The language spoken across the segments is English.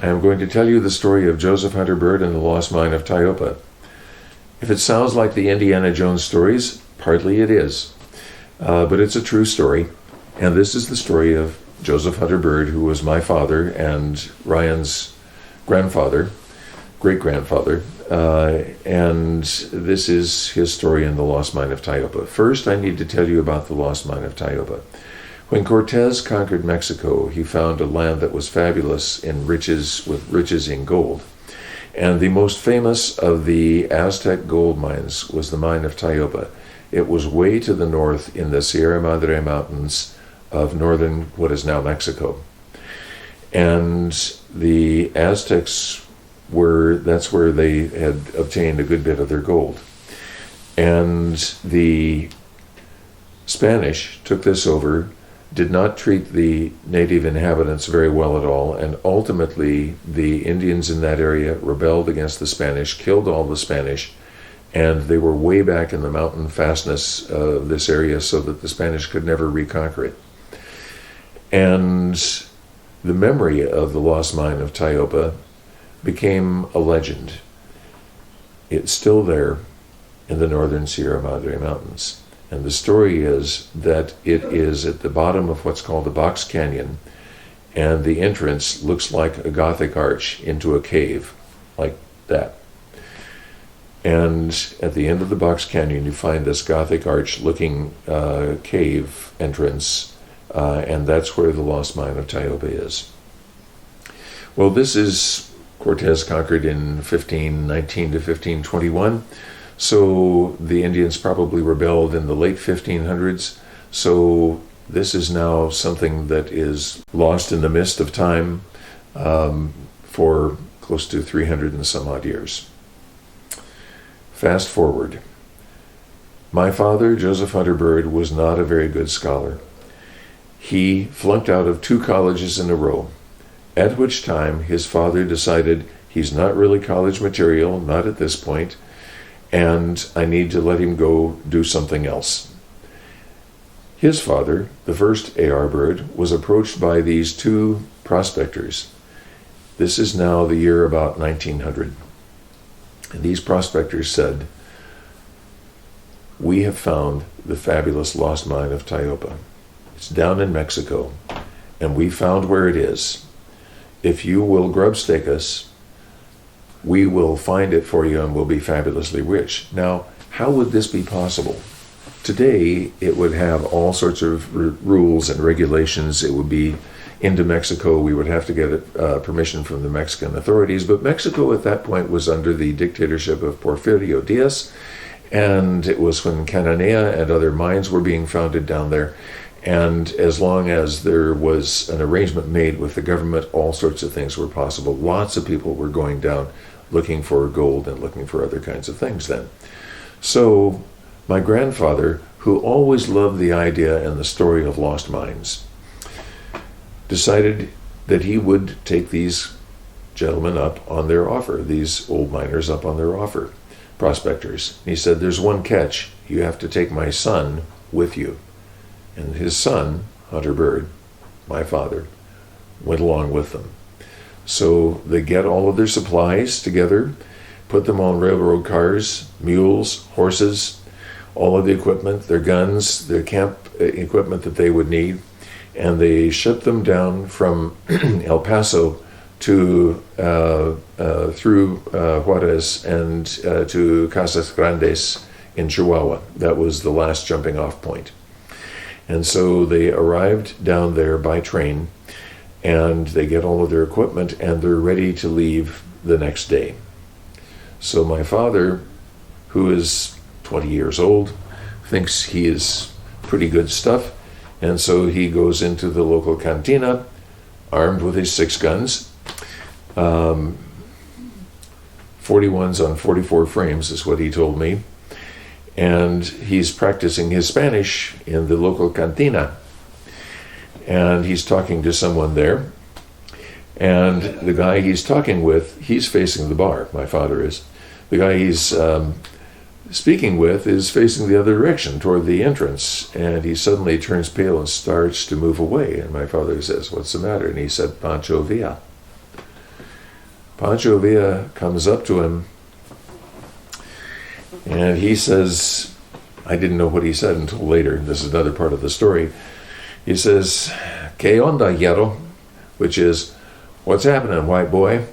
I am going to tell you the story of Joseph Hunter Byrd and the lost mine of Tyopa. If it sounds like the Indiana Jones stories, partly it is. But it's a true story. And this is the story of Joseph Hunter Byrd, who was my father and Ryan's grandfather, great-grandfather. And this is his story in the lost mine of Tyopa. First, I need to tell you about the lost mine of Tyopa. When Cortez conquered Mexico, he found a land that was fabulous in riches, with riches in gold. And the most famous of the Aztec gold mines was the mine of Tyopa. It was way to the north in the Sierra Madre mountains of northern, what is now Mexico. And the Aztecs that's where they had obtained a good bit of their gold. And the Spanish took this over, did not treat the native inhabitants very well at all, and ultimately the Indians in that area rebelled against the Spanish, killed all the Spanish, and they were way back in the mountain fastness of this area so that the Spanish could never reconquer it. And the memory of the lost mine of Tyopa became a legend. It's still there in the northern Sierra Madre Mountains. And the story is that it is at the bottom of what's called the Box Canyon, and the entrance looks like a Gothic arch into a cave, like that. And at the end of the Box Canyon, you find this Gothic arch-looking cave entrance, and that's where the lost mine of Tyopa is. Well, this is Cortez conquered in 1519 to 1521. So the Indians probably rebelled in the late 1500s. So this is now something that is lost in the mist of time for close to 300 and some odd years. Fast forward. My father, Joseph Hunter Byrd, was not a very good scholar. He flunked out of 2 colleges in a row, at which time his father decided he's not really college material, not at this point, and I need to let him go do something else. His father, the first A.R. Byrd, was approached by these 2 prospectors. This is now the year about 1900. And these prospectors said, "We have found the fabulous lost mine of Tyopa. It's down in Mexico, and we found where it is. If you will grub stake us, we will find it for you and we'll be fabulously rich." Now, how would this be possible? Today, it would have all sorts of rules and regulations. It would be into Mexico. We would have to get permission from the Mexican authorities. But Mexico at that point was under the dictatorship of Porfirio Diaz. And it was when Cananea and other mines were being founded down there. And as long as there was an arrangement made with the government, all sorts of things were possible. Lots of people were going down looking for gold and looking for other kinds of things then. So my grandfather, who always loved the idea and the story of lost mines, decided that he would take these gentlemen up on their offer, these old miners up on their offer, prospectors. He said, "There's one catch. You have to take my son with you." And his son, Hunter Byrd, my father, went along with them. So they get all of their supplies together, put them on railroad cars, mules, horses, all of the equipment, their guns, their camp equipment that they would need, and they shipped them down from El Paso to through Juarez and to Casas Grandes in Chihuahua. That was the last jumping off point. And so they arrived down there by train, and they get all of their equipment, and they're ready to leave the next day. So my father, who is 20 years old, thinks he is pretty good stuff, and so he goes into the local cantina, armed with his 6 guns. 41s on 44 frames is what he told me. And he's practicing his Spanish in the local cantina. And he's talking to someone there. And the guy he's talking with, he's facing the bar, my father is. The guy he's speaking with is facing the other direction, toward the entrance. And he suddenly turns pale and starts to move away. And my father says, "What's the matter?" And he said, "Pancho Villa." Pancho Villa comes up to him and he says, I didn't know what he said until later. This is another part of the story. He says, "Que onda, hierro?" Which is, "What's happening, white boy?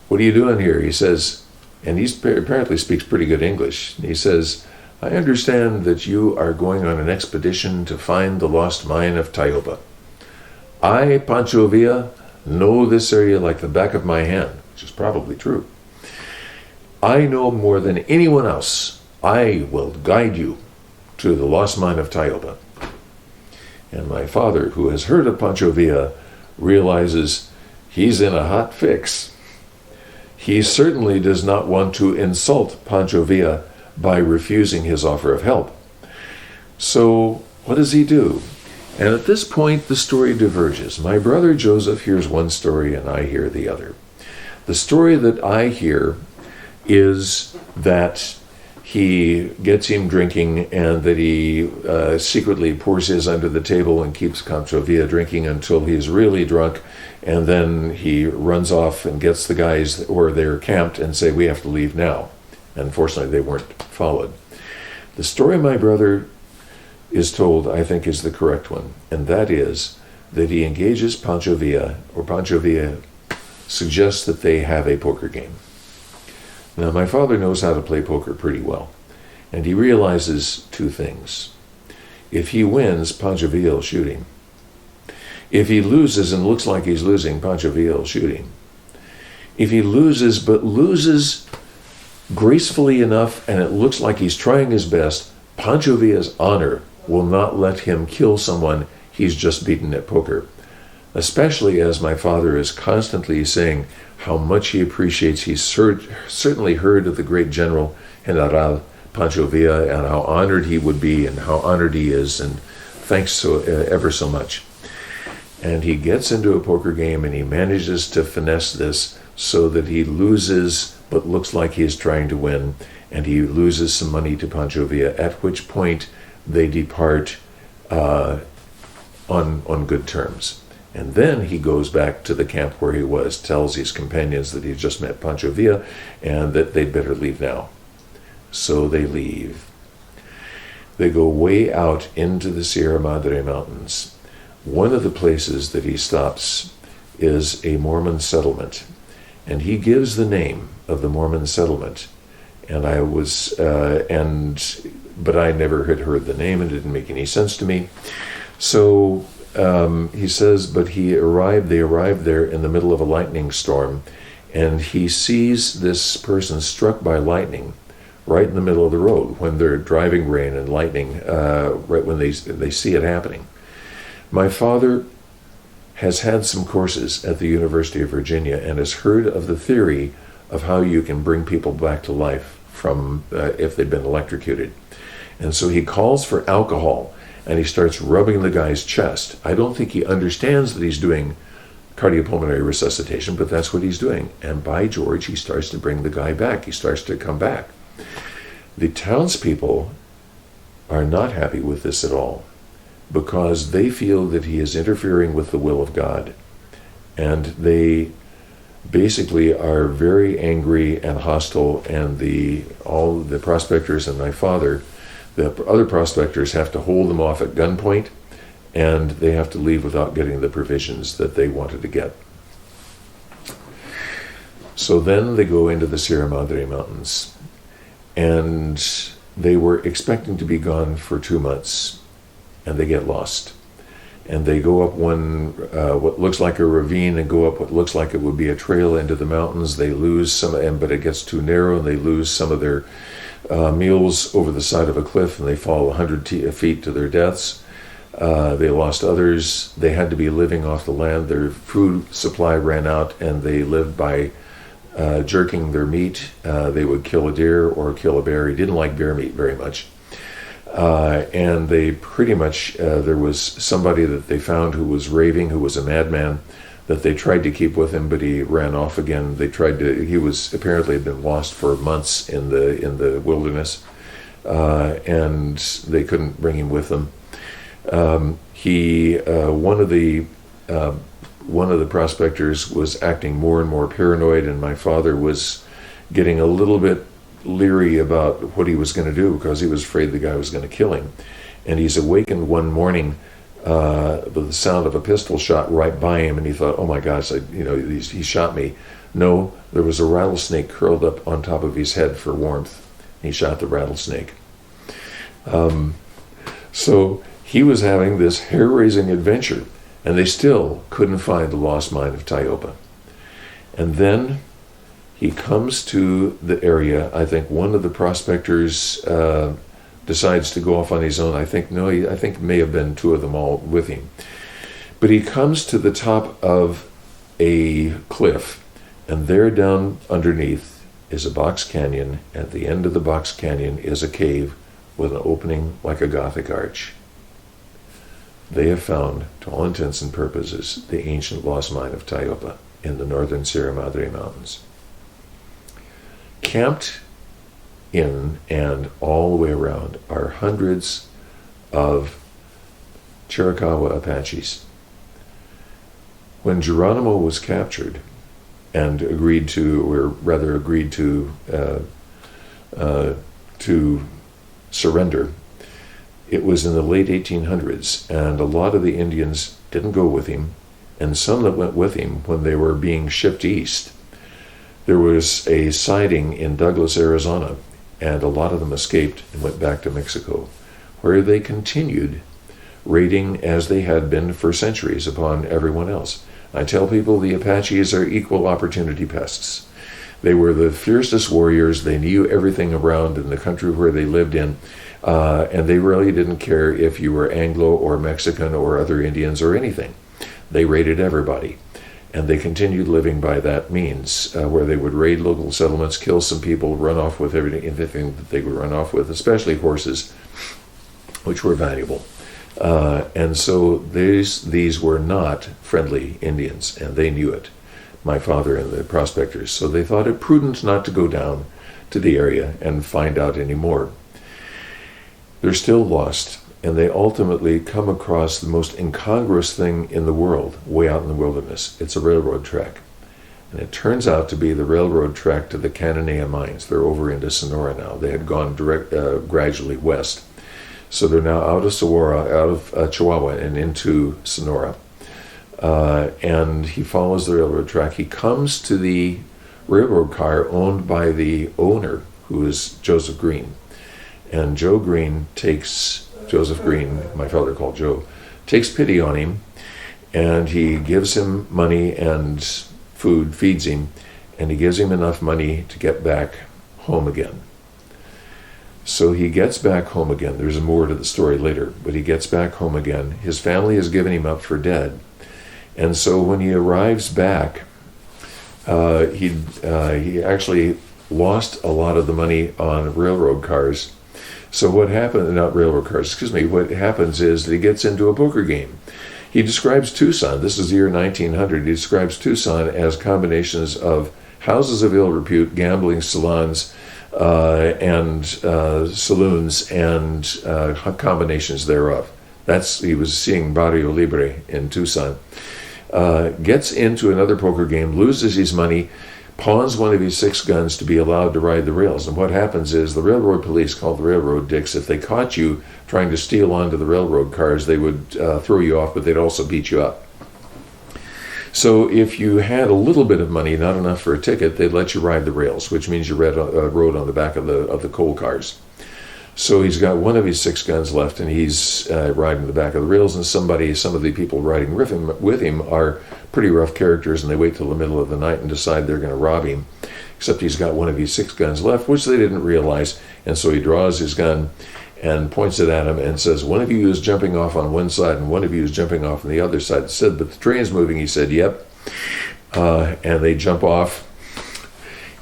What are you doing here?" He says, and he apparently speaks pretty good English. He says, "I understand that you are going on an expedition to find the lost mine of Tyopa. I, Pancho Villa, know this area like the back of my hand," which is probably true. "I know more than anyone else. I will guide you to the lost mine of Tyopa." And my father, who has heard of Pancho Villa, realizes he's in a hot fix. He certainly does not want to insult Pancho Villa by refusing his offer of help. So what does he do? And at this point, the story diverges. My brother Joseph hears one story and I hear the other. The story that I hear is that he gets him drinking and that he secretly pours his under the table and keeps Pancho Villa drinking until he's really drunk, and then he runs off and gets the guys where they're camped and say, "We have to leave now." Unfortunately, they weren't followed. The story my brother is told, I think, is the correct one, and that is that he engages Pancho Villa, or Pancho Villa suggests that they have a poker game. Now, my father knows how to play poker pretty well, and he realizes two things. If he wins, Pancho Villa will shoot him. If he loses and looks like he's losing, Pancho Villa will shoot him. If he loses, but loses gracefully enough and it looks like he's trying his best, Pancho Villa's honor will not let him kill someone he's just beaten at poker. Especially as my father is constantly saying how much he appreciates. He's certainly heard of the great General Pancho Villa and how honored he would be and how honored he is, and thanks so ever so much. And he gets into a poker game and he manages to finesse this so that he loses but looks like he's trying to win, and he loses some money to Pancho Villa, at which point they depart on good terms. And then he goes back to the camp where he was, tells his companions that he just met Pancho Villa and that they'd better leave now. So they leave. They go way out into the Sierra Madre Mountains. One of the places that he stops is a Mormon settlement, and he gives the name of the Mormon settlement. And but I never had heard the name and it didn't make any sense to me. So he says, but they arrived there in the middle of a lightning storm, and he sees this person struck by lightning right in the middle of the road when they're driving rain and lightning, right when they see it happening. My father has had some courses at the University of Virginia and has heard of the theory of how you can bring people back to life from if they've been electrocuted. And so he calls for alcohol and he starts rubbing the guy's chest. I don't think he understands that he's doing cardiopulmonary resuscitation, but that's what he's doing. And by George, he starts to bring the guy back. He starts to come back. The townspeople are not happy with this at all, because they feel that he is interfering with the will of God. And they basically are very angry and hostile, and all the prospectors and my father, the other prospectors, have to hold them off at gunpoint, and they have to leave without getting the provisions that they wanted to get. So then they go into the Sierra Madre Mountains, and they were expecting to be gone for 2 months, and they get lost. And they go up what looks like a ravine, and go up what looks like it would be a trail into the mountains. They lose some, but it gets too narrow, and they lose some of their mules over the side of a cliff, and they fall 100 feet to their deaths. They lost others. They had to be living off the land. Their food supply ran out, and they lived by jerking their meat. They would kill a deer or kill a bear. He didn't like bear meat very much. And they pretty much, there was somebody that they found who was raving, who was a madman, that they tried to keep with him, but he ran off again. He was apparently had been lost for months in the wilderness, and they couldn't bring him with them. One of the one of the prospectors was acting more and more paranoid, and my father was getting a little bit leery about what he was going to do because he was afraid the guy was going to kill him. And he's awakened one morning with the sound of a pistol shot right by him, and he thought, oh my gosh, he shot me. No, there was a rattlesnake curled up on top of his head for warmth. He shot the rattlesnake. So he was having this hair-raising adventure, and they still couldn't find the lost mine of Tyopa. And then he comes to the area. I think one of the prospectors decides to go off on his own. I think it may have been two of them all with him. But he comes to the top of a cliff, and there down underneath is a box canyon. At the end of the box canyon is a cave with an opening like a Gothic arch. They have found, to all intents and purposes, the ancient lost mine of Tyopa in the northern Sierra Madre Mountains. Camped in and all the way around are hundreds of Chiricahua Apaches. When Geronimo was captured and agreed to surrender, it was in the late 1800s, and a lot of the Indians didn't go with him, and some that went with him when they were being shipped east. There was a sighting in Douglas, Arizona, and a lot of them escaped and went back to Mexico, where they continued raiding as they had been for centuries upon everyone else. I tell people the Apaches are equal opportunity pests. They were the fiercest warriors. They knew everything around in the country where they lived in, and they really didn't care if you were Anglo or Mexican or other Indians or anything. They raided everybody, and they continued living by that means, where they would raid local settlements, kill some people, run off with everything that they would run off with, especially horses, which were valuable. And so these were not friendly Indians, and they knew it, my father and the prospectors. So they thought it prudent not to go down to the area and find out any more. They're still lost, and they ultimately come across the most incongruous thing in the world, way out in the wilderness. It's a railroad track. And it turns out to be the railroad track to the Cananea mines. They're over into Sonora now. They had gone gradually west. So they're now out of Chihuahua and into Sonora. And he follows the railroad track. He comes to the railroad car owned by the owner, who is Joseph Green. And Joseph Green, my father called Joe, takes pity on him, and he gives him money and food, feeds him, and he gives him enough money to get back home again. So he gets back home again. There's more to the story later, but he gets back home again. His family has given him up for dead. And so when he arrives back, he actually lost a lot of the money on railroad cars. So what happened, not railroad cars, what happens is that he gets into a poker game. He describes Tucson, this is the year 1900, he describes Tucson as combinations of houses of ill repute, gambling salons, and saloons, and combinations thereof. He was seeing Barrio Libre in Tucson. Gets into another poker game, loses his money, pawns one of his 6 guns to be allowed to ride the rails. And what happens is the railroad police, called the railroad dicks, if they caught you trying to steal onto the railroad cars, they would throw you off, but they'd also beat you up. So if you had a little bit of money, not enough for a ticket, they'd let you ride the rails, which means you rode on the back of the coal cars. So he's got one of his 6 guns left, and he's riding the back of the rails, and some of the people riding with him are pretty rough characters, and they wait till the middle of the night and decide they're going to rob him, except he's got one of his 6 guns left, which they didn't realize, and so he draws his gun and points it at him and says, one of you is jumping off on one side, and one of you is jumping off on the other side. He said, but the train's moving. He said, yep. And they jump off,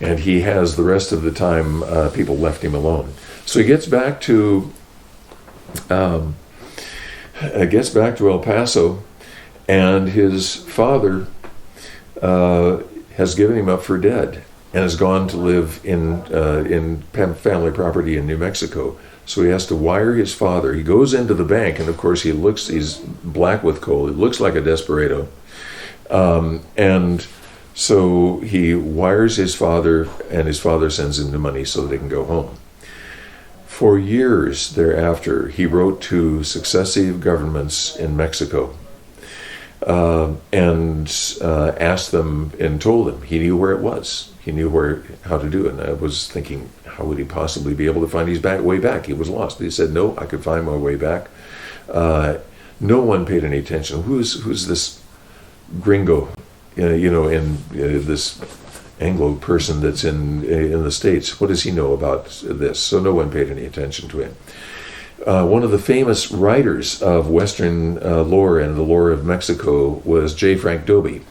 and he has the rest of the time people left him alone. So he gets back to El Paso, and his father has given him up for dead and has gone to live in family property in New Mexico. So he has to wire his father. He goes into the bank, and of course he's black with coal. He looks like a desperado. And so he wires his father, and his father sends him the money so they can go home. For years thereafter, he wrote to successive governments in Mexico and asked them and told them he knew where it was. He knew how to do it. And I was thinking, how would he possibly be able to find his way back? He was lost. He said, no, I could find my way back. No one paid any attention. Who's this gringo, in this Anglo person that's in the States? What does he know about this? So no one paid any attention to him. One of the famous writers of Western lore and the lore of Mexico was J. Frank Dobie.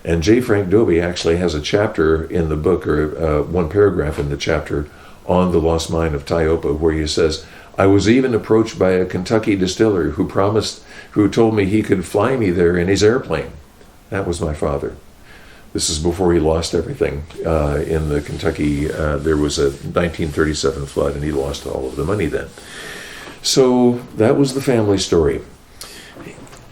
And J. Frank Dobie actually has a chapter in the book, or one paragraph in the chapter, on the lost mine of Tyopa, where he says, I was even approached by a Kentucky distiller who told me he could fly me there in his airplane. That was my father. This is before he lost everything. In the Kentucky, there was a 1937 flood, and he lost all of the money then. So that was the family story.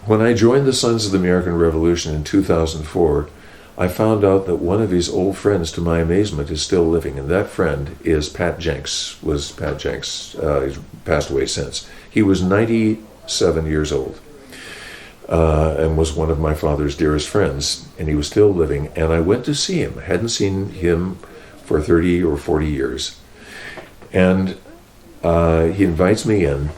When I joined the Sons of the American Revolution in 2004, I found out that one of his old friends, to my amazement, is still living, and that friend is Pat Jenks. He's passed away since. He was 97 years old. And was one of my father's dearest friends, and he was still living, and I went to see him. I hadn't seen him for 30 or 40 years. And he invites me in,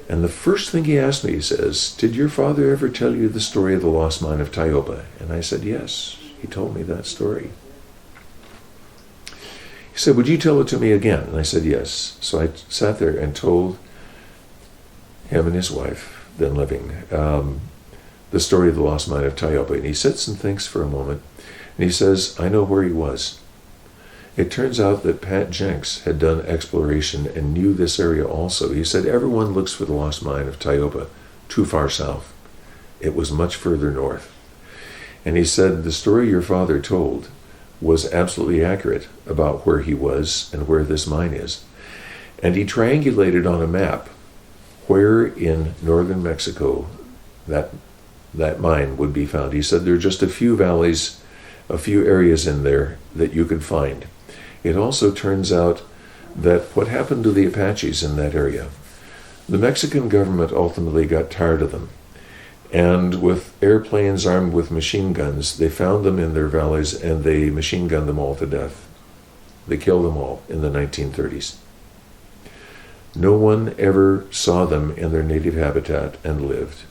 and the first thing he asked me, he says, did your father ever tell you the story of the lost mine of Tyopa? And I said, yes, he told me that story. He said, would you tell it to me again? And I said, yes. So I sat there and told him and his wife, then living, the story of the lost mine of Tyopa. And he sits and thinks for a moment, and he says, I know where he was. It turns out that Pat Jenks had done exploration and knew this area also. He said, everyone looks for the lost mine of Tyopa too far south. It was much further north. And he said, the story your father told was absolutely accurate about where he was and where this mine is. And he triangulated on a map where in northern Mexico that mine would be found. He said there are just a few valleys, a few areas in there that you could find. It also turns out that what happened to the Apaches in that area, the Mexican government ultimately got tired of them. And with airplanes armed with machine guns, they found them in their valleys and they machine gunned them all to death. They killed them all in the 1930s. No one ever saw them in their native habitat and lived,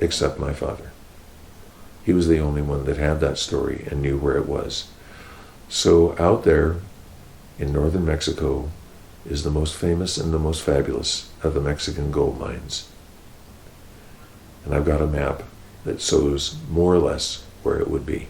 except my father. He was the only one that had that story and knew where it was. So out there in northern Mexico is the most famous and the most fabulous of the Mexican gold mines. And I've got a map that shows more or less where it would be.